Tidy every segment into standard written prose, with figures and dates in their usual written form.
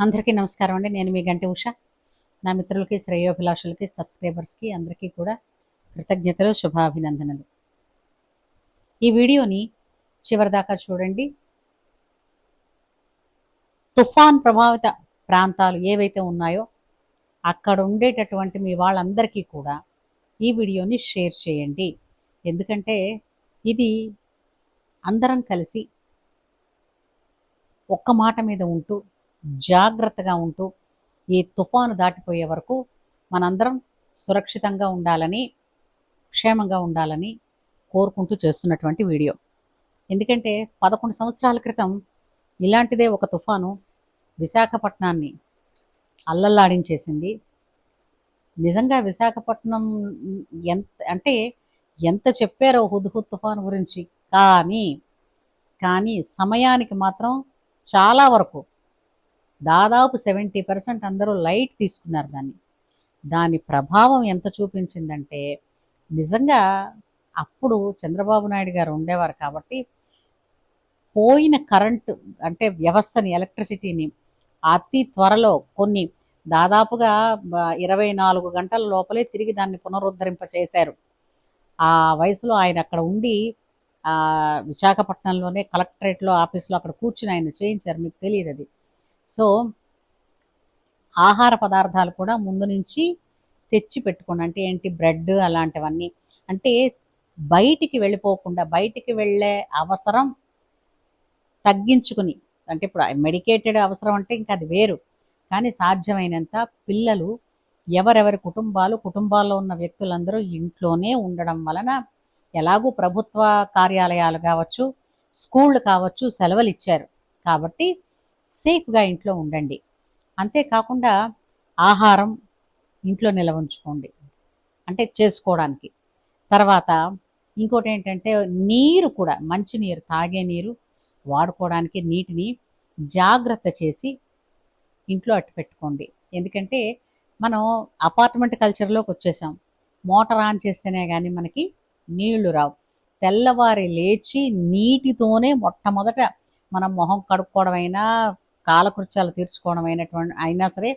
అందరికీ నమస్కారం అండి. నేను మీ గంటి ఉష. నా మిత్రులకి, శ్రేయోభిలాషులకి, సబ్స్క్రైబర్స్కి అందరికీ కూడా కృతజ్ఞతలు, శుభాభినందనలు. ఈ వీడియోని చివరిదాకా చూడండి. తుఫాన్ ప్రభావిత ప్రాంతాలు ఏవైతే ఉన్నాయో అక్కడ ఉండేటటువంటి మీ వాళ్ళందరికీ కూడా ఈ వీడియోని షేర్ చేయండి. ఎందుకంటే ఇది అందరం కలిసి ఒక్క మాట మీద ఉంటూ జాగ్రత్తగా ఉంటూ ఈ తుఫాను దాటిపోయే వరకు మనందరం సురక్షితంగా ఉండాలని, క్షేమంగా ఉండాలని కోరుకుంటూ చేస్తున్నటువంటి వీడియో. ఎందుకంటే 11 సంవత్సరాల క్రితం ఇలాంటిదే ఒక తుఫాను విశాఖపట్నాన్ని అల్లల్లాడించేసింది. నిజంగా విశాఖపట్నం ఎంత చెప్పారో హుద్హుద్ తుఫాను గురించి, కానీ సమయానికి మాత్రం చాలా వరకు దాదాపు 70% అందరూ లైట్ తీసుకున్నారు దాని ప్రభావం ఎంత చూపించిందంటే నిజంగా అప్పుడు చంద్రబాబు నాయుడు గారు ఉండేవారు కాబట్టి పోయిన కరెంటు అంటే వ్యవస్థని, ఎలక్ట్రిసిటీని అతి త్వరలో దాదాపుగా 24 గంటల లోపలే తిరిగి దాన్ని పునరుద్ధరింపచేశారు. ఆ వయసులో ఆయన అక్కడ ఉండి విశాఖపట్నంలోనే కలెక్టరేట్లో ఆఫీస్లో అక్కడ కూర్చుని ఆయన చేయించారు. మీకు తెలియదు అది. సో ఆహార పదార్థాలు కూడా ముందు నుంచి తెచ్చి పెట్టుకోండి. అంటే ఏంటి, బ్రెడ్ అలాంటివన్నీ. అంటే బయటికి వెళ్ళిపోకుండా, బయటికి వెళ్ళే అవసరం తగ్గించుకుని, అంటే ఇప్పుడు మెడికేటెడ్ అవసరం అంటే ఇంకా అది వేరు, కానీ సాధ్యమైనంత పిల్లలు, ఎవరెవరి కుటుంబాల్లో ఉన్న వ్యక్తులందరూ ఇంట్లోనే ఉండడం వలన ఎలాగూ ప్రభుత్వ కార్యాలయాలు కావచ్చు, స్కూళ్ళు కావచ్చు సెలవులు ఇచ్చారు కాబట్టి సేఫ్గా ఇంట్లో ఉండండి. అంతేకాకుండా ఆహారం ఇంట్లో నిల్వ ఉంచుకోండి, అంటే చేసుకోవడానికి. తర్వాత ఇంకోటి ఏంటంటే నీరు కూడా, మంచినీరు, తాగే నీరు వాడుకోవడానికి నీటిని జాగ్రత్త చేసి ఇంట్లో అట్టు పెట్టుకోండి. ఎందుకంటే మనం అపార్ట్మెంట్ కల్చర్లోకి వచ్చేసాం. మోటార్ ఆన్ చేస్తేనే కానీ మనకి నీళ్లు రావు. తెల్లవారి లేచి నీటితోనే మొట్టమొదట మనం మొహం కడుక్కోవడం అయినా, కాలకృత్యాలు తీర్చుకోవడం అయినా సరే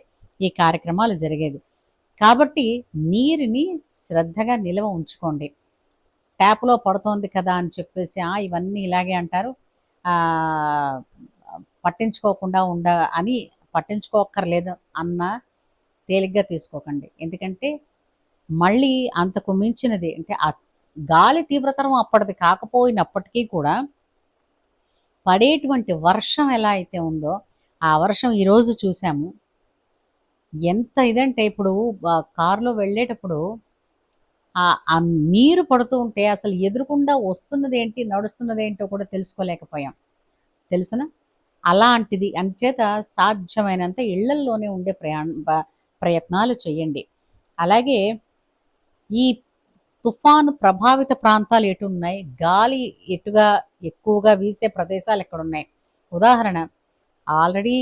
ఈ కార్యక్రమాలు జరిగేది. కాబట్టి నీరుని శ్రద్ధగా నిల్వ ఉంచుకోండి. ట్యాప్లో పడుతోంది కదా అని చెప్పేసి ఇవన్నీ ఇలాగే అంటారు, పట్టించుకోక్కర్లేదు అన్న తేలిగ్గా తీసుకోకండి. ఎందుకంటే మళ్ళీ అంతకు మించినది, అంటే ఆ గాలి తీవ్రతరం అప్పటిది కాకపోయినప్పటికీ కూడా పడేటువంటి వర్షం ఎలా అయితే ఉందో ఆ వర్షం ఈరోజు చూసాము. ఎంత ఇదంటే ఇప్పుడు కారులో వెళ్ళేటప్పుడు ఆ నీరు పడుతూ ఉంటే అసలు ఎదురుకుండా వస్తున్నది ఏంటి, నడుస్తున్నది ఏంటో కూడా తెలుసుకోలేకపోయాం. తెలుసునా? అలాంటిది. అంచేత సాధ్యమైనంత ఇళ్లల్లోనే ఉండే ప్రయత్నాలు చేయండి. అలాగే ఈ తుఫాను ప్రభావిత ప్రాంతాలు ఎటు ఉన్నాయి, గాలి ఎటుగా ఎక్కువగా వీసే ప్రదేశాలు ఎక్కడున్నాయి. ఉదాహరణ, ఆల్రెడీ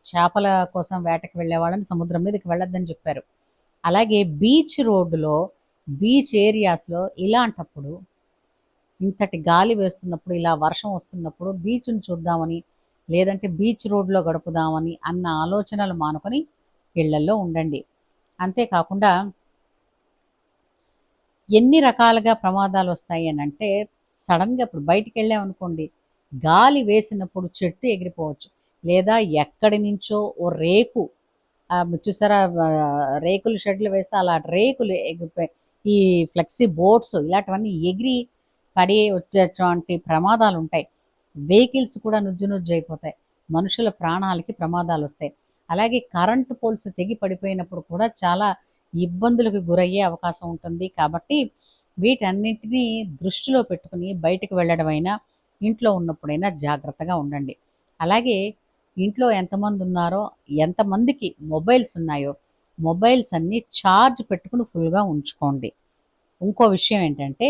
చేపల కోసం వేటకి వెళ్ళే వాళ్ళని సముద్రం మీదకి వెళ్ళొద్దని చెప్పారు. అలాగే బీచ్ రోడ్డులో, బీచ్ ఏరియాస్లో ఇలాంటప్పుడు, ఇంతటి గాలి వేస్తున్నప్పుడు, ఇలా వర్షం వస్తున్నప్పుడు బీచ్ను చూద్దామని, లేదంటే బీచ్ రోడ్లో గడుపుదామని అన్న ఆలోచనలు మానుకొని ఇళ్లల్లో ఉండండి. అంతేకాకుండా ఎన్ని రకాలుగా ప్రమాదాలు వస్తాయి అని అంటే, సడన్గా ఇప్పుడు బయటికి వెళ్ళామనుకోండి, గాలి వేసినప్పుడు చెట్టు ఎగిరిపోవచ్చు, లేదా ఎక్కడి నుంచో ఓ రేకు, చూసారా, రేకుల షెడ్లు వేస్తే అలా రేకులు ఎగిరిపోయి, ఈ ఫ్లెక్సీ బోర్డ్స్ ఇలాంటివన్నీ ఎగిరి పడి వచ్చేటువంటి ప్రమాదాలు ఉంటాయి. వెహికల్స్ కూడా నుజ్జు అయిపోతాయి, మనుషుల ప్రాణాలకి ప్రమాదాలు వస్తాయి. అలాగే కరెంటు పోల్స్ తెగి పడిపోయినప్పుడు కూడా చాలా ఇబ్బందులకు గురయ్యే అవకాశం ఉంటుంది. కాబట్టి వీటన్నింటినీ దృష్టిలో పెట్టుకుని బయటకు వెళ్ళడమైనా, ఇంట్లో ఉన్నప్పుడైనా జాగ్రత్తగా ఉండండి. అలాగే ఇంట్లో ఎంతమంది ఉన్నారో, ఎంతమందికి మొబైల్స్ ఉన్నాయో, మొబైల్స్ అన్నీ ఛార్జ్ పెట్టుకుని ఫుల్గా ఉంచుకోండి. ఇంకో విషయం ఏంటంటే,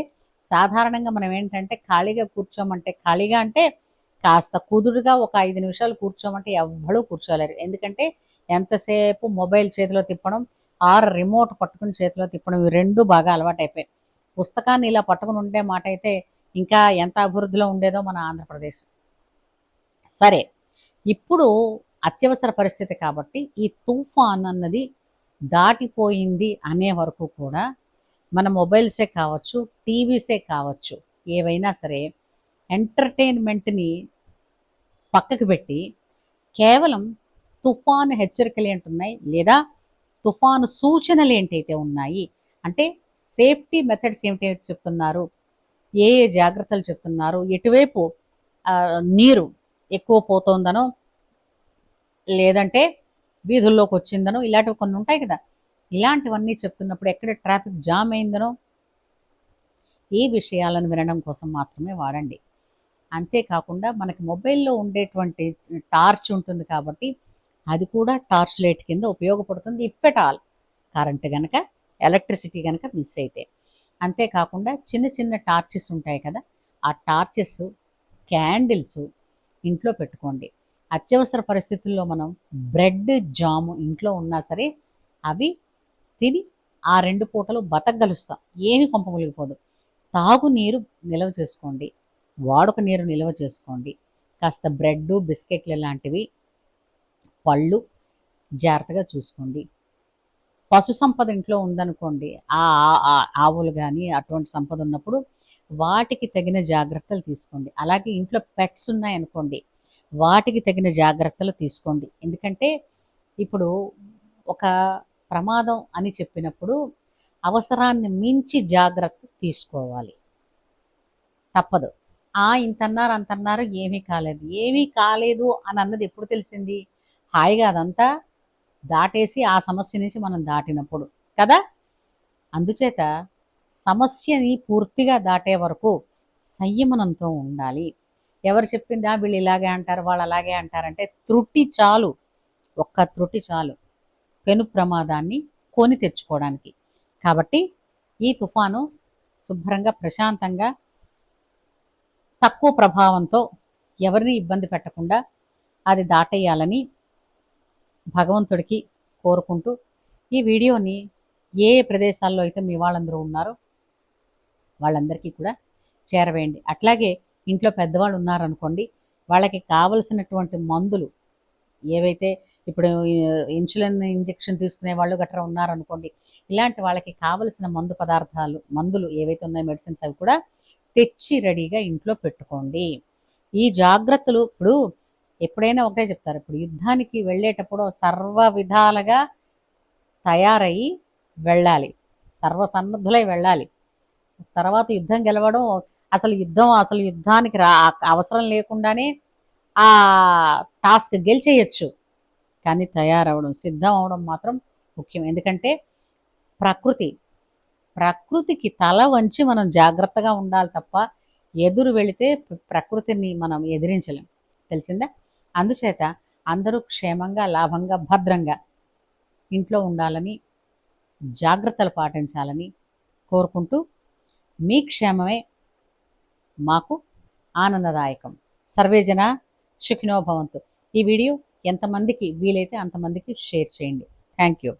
సాధారణంగా మనం ఏంటంటే ఖాళీగా కూర్చోమంటే, ఖాళీగా అంటే కాస్త కుదురుగా ఒక 5 నిమిషాలు కూర్చోమంటే ఎవ్వరూ కూర్చోలేరు. ఎందుకంటే ఎంతసేపు మొబైల్ చేతిలో తిప్పడం, రిమోట్ పట్టుకుని చేతిలో తిప్పడం, ఇవి రెండు బాగా అలవాటైపోయాయి. పుస్తకాన్ని ఇలా పట్టుకుని ఉండే మాట అయితే ఇంకా ఎంత అభివృద్ధిలో ఉండేదో మన ఆంధ్రప్రదేశ్. సరే, ఇప్పుడు అత్యవసర పరిస్థితి కాబట్టి ఈ తుఫాన్ అన్నది దాటిపోయింది అనే వరకు కూడా మన మొబైల్సే కావచ్చు, టీవీసే కావచ్చు, ఏవైనా సరే ఎంటర్టైన్మెంట్ని పక్కకు పెట్టి కేవలం తుఫాను హెచ్చరికలు ఏంటున్నాయి లేదా తుఫాను సూచనలు ఏంటైతే ఉన్నాయి, అంటే సేఫ్టీ మెథడ్స్ ఏమిటి చెప్తున్నారు, ఏ ఏ జాగ్రత్తలు చెప్తున్నారు, ఎటువైపు నీరు ఎక్కువ పోతోందనో లేదంటే వీధుల్లోకి వచ్చిందనో ఇలాంటివి కొన్ని ఉంటాయి కదా, ఇలాంటివన్నీ చెప్తున్నప్పుడు ఎక్కడ ట్రాఫిక్ జామ్ అయిందనో ఈ విషయాలను వినడం కోసం మాత్రమే వాడండి. అంతేకాకుండా మనకి మొబైల్లో ఉండేటువంటి టార్చ్ ఉంటుంది కాబట్టి అది కూడా టార్చ్ లైట్ కింద ఉపయోగపడుతుంది ఇఫ్ ఎట్ ఆల్ కరెంట్ కనుక ఎలక్ట్రిసిటీ కనుక మిస్ అయితే. అంతేకాకుండా చిన్న చిన్న టార్చెస్ ఉంటాయి కదా, ఆ టార్చెస్ క్యాండిల్స్ ఇంట్లో పెట్టుకోండి. అత్యవసర పరిస్థితుల్లో మనం బ్రెడ్ జాము ఇంట్లో ఉన్నా సరే అవి తిని ఆ 2 పూటలు బతకగలుస్తాం, ఏమి కొంప ములిగిపోదు. తాగునీరు నిల్వ చేసుకోండి, వాడుక నీరు నిల్వ చేసుకోండి, కాస్త బ్రెడ్ బిస్కెట్లు లాంటివి, పళ్ళు జాగ్రత్తగా చూసుకోండి. పశు సంపద ఇంట్లో ఉందనుకోండి, ఆవులు కానీ అటువంటి సంపద ఉన్నప్పుడు వాటికి తగిన జాగ్రత్తలు తీసుకోండి. అలాగే ఇంట్లో పెట్స్ ఉన్నాయనుకోండి, వాటికి తగిన జాగ్రత్తలు తీసుకోండి. ఎందుకంటే ఇప్పుడు ఒక ప్రమాదం అని చెప్పినప్పుడు అవసరాన్ని మించి జాగ్రత్త తీసుకోవాలి, తప్పదు. ఇంతన్నారు అంతన్నారు ఏమీ కాలేదు, ఏమీ కాలేదు అని అన్నది ఎప్పుడు తెలిసింది, హాయిగా అదంతా దాటేసి ఆ సమస్య నుంచి మనం దాటినప్పుడు కదా. అందుచేత సమస్యని పూర్తిగా దాటే వరకు సంయమనంతో ఉండాలి. ఎవరు చెప్పిందా వీళ్ళు ఇలాగే అంటారు వాళ్ళు అలాగే అంటారంటే త్రుటి చాలు, ఒక్క త్రుటి చాలు పెను ప్రమాదాన్ని కొని తెచ్చుకోవడానికి. కాబట్టి ఈ తుఫాను శుభ్రంగా ప్రశాంతంగా తక్కువ ప్రభావంతో ఎవరిని ఇబ్బంది పెట్టకుండా అది దాటేయాలని భగవంతుడికి కోరుకుంటూ ఈ వీడియోని ఏ ప్రదేశాల్లో అయితే మీ వాళ్ళందరూ ఉన్నారో వాళ్ళందరికీ కూడా చేరవేయండి. అట్లాగే ఇంట్లో పెద్దవాళ్ళు ఉన్నారనుకోండి, వాళ్ళకి కావలసినటువంటి మందులు ఏవైతే ఇప్పుడు ఇన్సులిన్ ఇంజెక్షన్ తీసుకునే వాళ్ళు గట్రా ఉన్నారనుకోండి, ఇలాంటి వాళ్ళకి కావలసిన మందులు ఏవైతే ఉన్నాయో మెడిసిన్స్ అవి కూడా తెచ్చి రెడీగా ఇంట్లో పెట్టుకోండి. ఈ జాగ్రత్తలు ఇప్పుడు ఎప్పుడైనా ఒకటే చెప్తారు, ఇప్పుడు యుద్ధానికి వెళ్ళేటప్పుడు సర్వ విధాలుగా తయారయ్యి వెళ్ళాలి, సర్వసన్నద్ధులై వెళ్ళాలి. తర్వాత యుద్ధం గెలవడం అసలు యుద్ధానికి అవసరం లేకుండానే ఆ టాస్క్ గెలిచేయచ్చు, కానీ తయారవడం సిద్ధం అవడం మాత్రం ముఖ్యం. ఎందుకంటే ప్రకృతికి తల వంచి మనం జాగ్రత్తగా ఉండాలి తప్ప ఎదురు వెళితే ప్రకృతిని మనం ఎదిరించలేం, తెలిసిందా. అందుచేత అందరూ క్షేమంగా లాభంగా భద్రంగా ఇంట్లో ఉండాలని జాగ్రత్తలు పాటించాలని కోరుకుంటూ మీ క్షేమమే మాకు ఆనందదాయకం. సర్వేజన సుఖినో భవంతు. ఈ వీడియో ఎంతమందికి వీలైతే అంతమందికి షేర్ చేయండి. Thank you.